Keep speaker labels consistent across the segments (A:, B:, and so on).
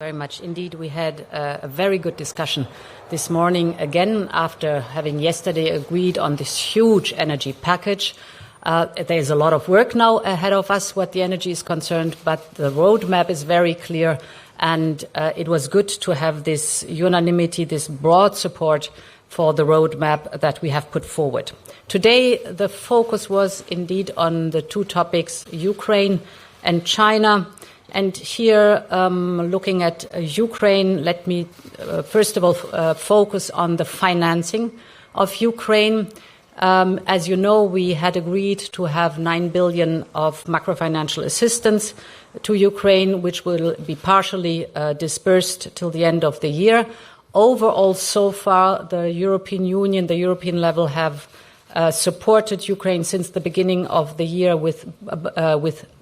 A: Very much indeed. We had a very good discussion this morning, again, after having yesterday agreed on this huge energy package. There's a lot of work now ahead of us what the energy is concerned, but the roadmap is very clear, and it was good to have this unanimity, this broad support for the roadmap that we have put forward. Today, the focus was indeed on the two topics, Ukraine and China. And here, looking at Ukraine, let me first of all focus on the financing of Ukraine. As you know, we had agreed to have 9 billion of macrofinancial assistance to Ukraine, which will be partially dispersed till the end of the year. Overall, so far, the European Union, the European level, have supported Ukraine since the beginning of the year with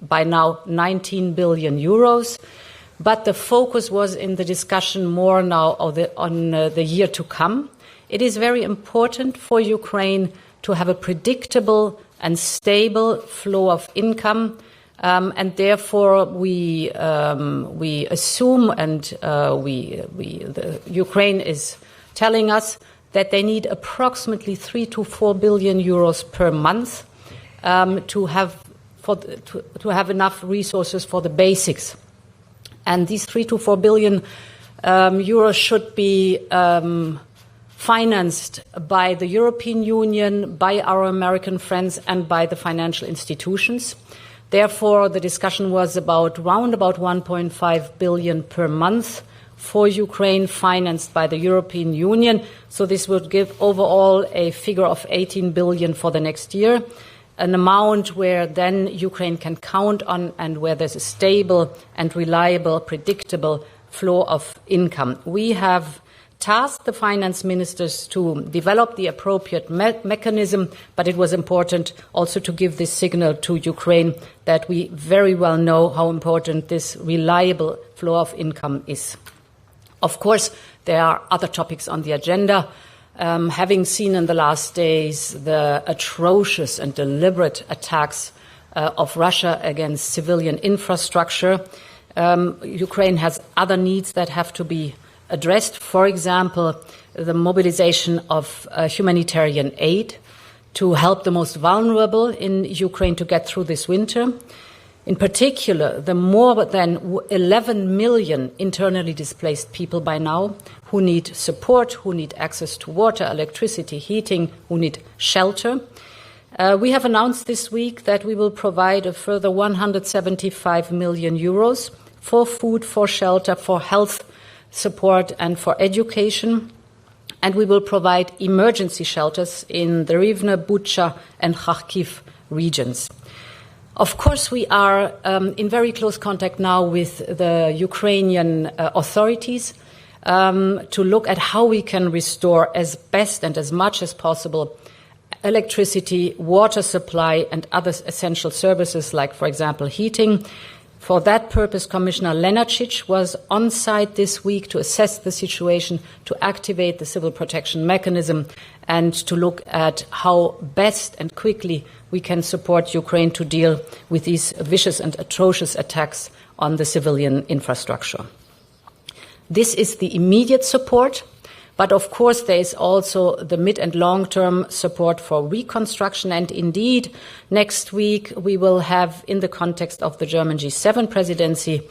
A: by now 19 billion euros. But the focus was in the discussion more now on the year to come. It is very important for Ukraine to have a predictable and stable flow of income. And therefore, we assume, and Ukraine is telling us that they need approximately 3 to 4 billion euros per month to have enough resources for the basics. And these 3 to 4 billion euros should be financed by the European Union, by our American friends, and by the financial institutions. Therefore, the discussion was round about 1.5 billion per month for Ukraine, financed by the European Union. So this would give overall a figure of 18 billion for the next year, an amount where then Ukraine can count on and where there's a stable and reliable, predictable flow of income. We have tasked the finance ministers to develop the appropriate mechanism, but it was important also to give this signal to Ukraine that we very well know how important this reliable flow of income is. Of course, there are other topics on the agenda. Having seen in the last days the atrocious and deliberate attacks of Russia against civilian infrastructure, Ukraine has other needs that have to be addressed. For example, the mobilization of humanitarian aid to help the most vulnerable in Ukraine to get through this winter. In particular, the more than 11 million internally displaced people by now who need support, who need access to water, electricity, heating, who need shelter. We have announced this week that we will provide a further 175 million euros for food, for shelter, for health support and for education. And we will provide emergency shelters in the Rivne, Bucha and Kharkiv regions. Of course, we are in very close contact now with the Ukrainian authorities to look at how we can restore as best and as much as possible electricity, water supply and other essential services like, for example, heating. For that purpose, Commissioner Lenarčič was on site this week to assess the situation, to activate the civil protection mechanism, and to look at how best and quickly we can support Ukraine to deal with these vicious and atrocious attacks on the civilian infrastructure. This is the immediate support, but of course there is also the mid- and long-term support for reconstruction. And indeed, next week we will have, in the context of the German G7 presidency,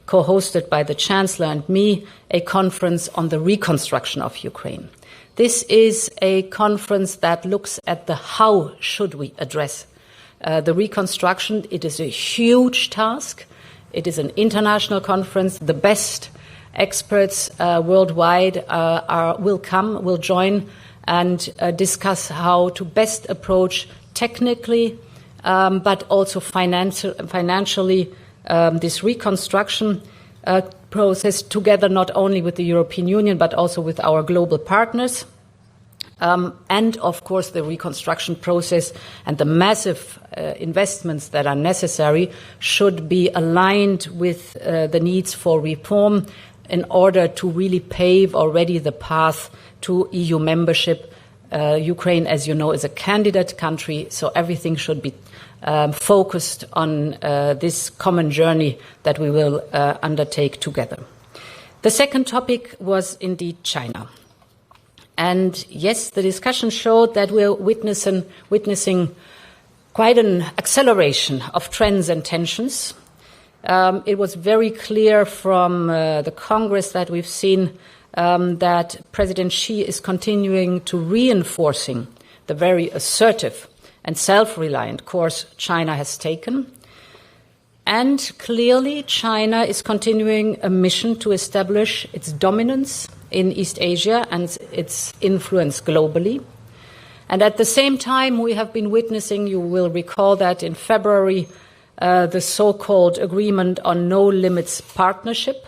A: co-hosted by the Chancellor and me, a conference on the reconstruction of Ukraine. This is a conference that looks at the how should we address the reconstruction. It is a huge task. It is an international conference. The best experts worldwide will join and discuss how to best approach technically, but also financially this reconstruction process together not only with the European Union but also with our global partners. And, of course, the reconstruction process and the massive investments that are necessary should be aligned with the needs for reform in order to really pave already the path to EU membership. Ukraine, as you know, is a candidate country, so everything should be focused on this common journey that we will undertake together. The second topic was indeed China. And yes, the discussion showed that we're witnessing quite an acceleration of trends and tensions. It was very clear from the Congress that we've seen that President Xi is continuing to reinforcing the very assertive and self-reliant course China has taken. And clearly, China is continuing a mission to establish its dominance in East Asia and its influence globally. And at the same time, we have been witnessing, you will recall that in February, the so-called agreement on no limits partnership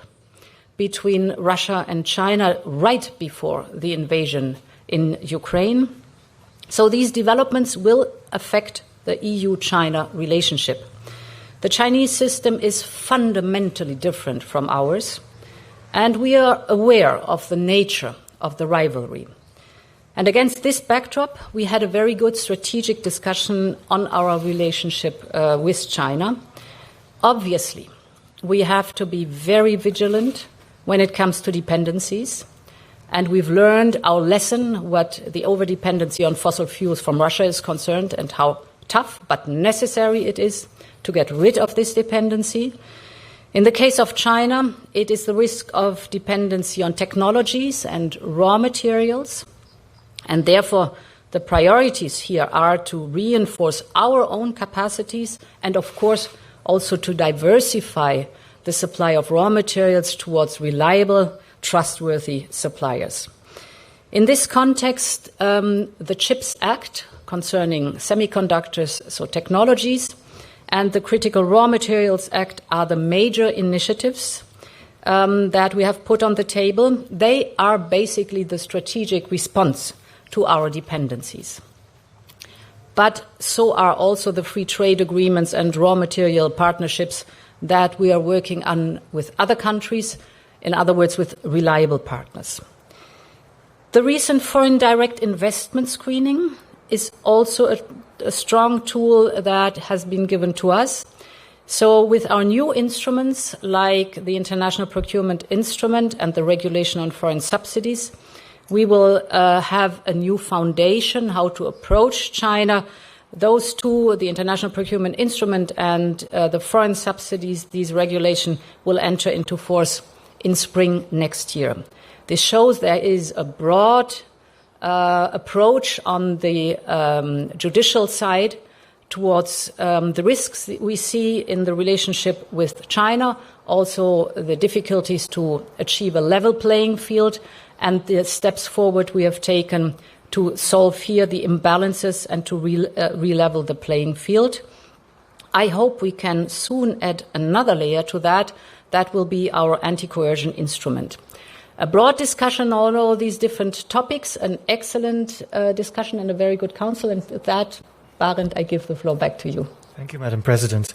A: between Russia and China right before the invasion in Ukraine. So these developments will affect the EU-China relationship. The Chinese system is fundamentally different from ours, and we are aware of the nature of the rivalry. And against this backdrop, we had a very good strategic discussion on our relationship with China. Obviously, we have to be very vigilant when it comes to dependencies, and we've learned our lesson what the overdependency on fossil fuels from Russia is concerned and how tough but necessary it is to get rid of this dependency. In the case of China, it is the risk of dependency on technologies and raw materials. And therefore, the priorities here are to reinforce our own capacities and, of course, also to diversify the supply of raw materials towards reliable, trustworthy suppliers. In this context, the CHIPS Act concerning semiconductors, so technologies, and the Critical Raw Materials Act are the major initiatives that we have put on the table. They are basically the strategic response to our dependencies. But so are also the free trade agreements and raw material partnerships that we are working on with other countries, in other words, with reliable partners. The recent foreign direct investment screening is also a strong tool that has been given to us. So with our new instruments, like the International Procurement Instrument and the Regulation on Foreign Subsidies, we will have a new foundation how to approach China. Those two, the International Procurement Instrument and the foreign subsidies, these regulations will enter into force in spring next year. This shows there is a broad approach on the judicial side towards the risks that we see in the relationship with China, also the difficulties to achieve a level playing field, and the steps forward we have taken to solve here the imbalances and to re-level the playing field. I hope we can soon add another layer to that. That will be our anti-coercion instrument. A broad discussion on all these different topics, an excellent discussion and a very good council. And with that, Barend, I give the floor back to you.
B: Thank you, Madam President.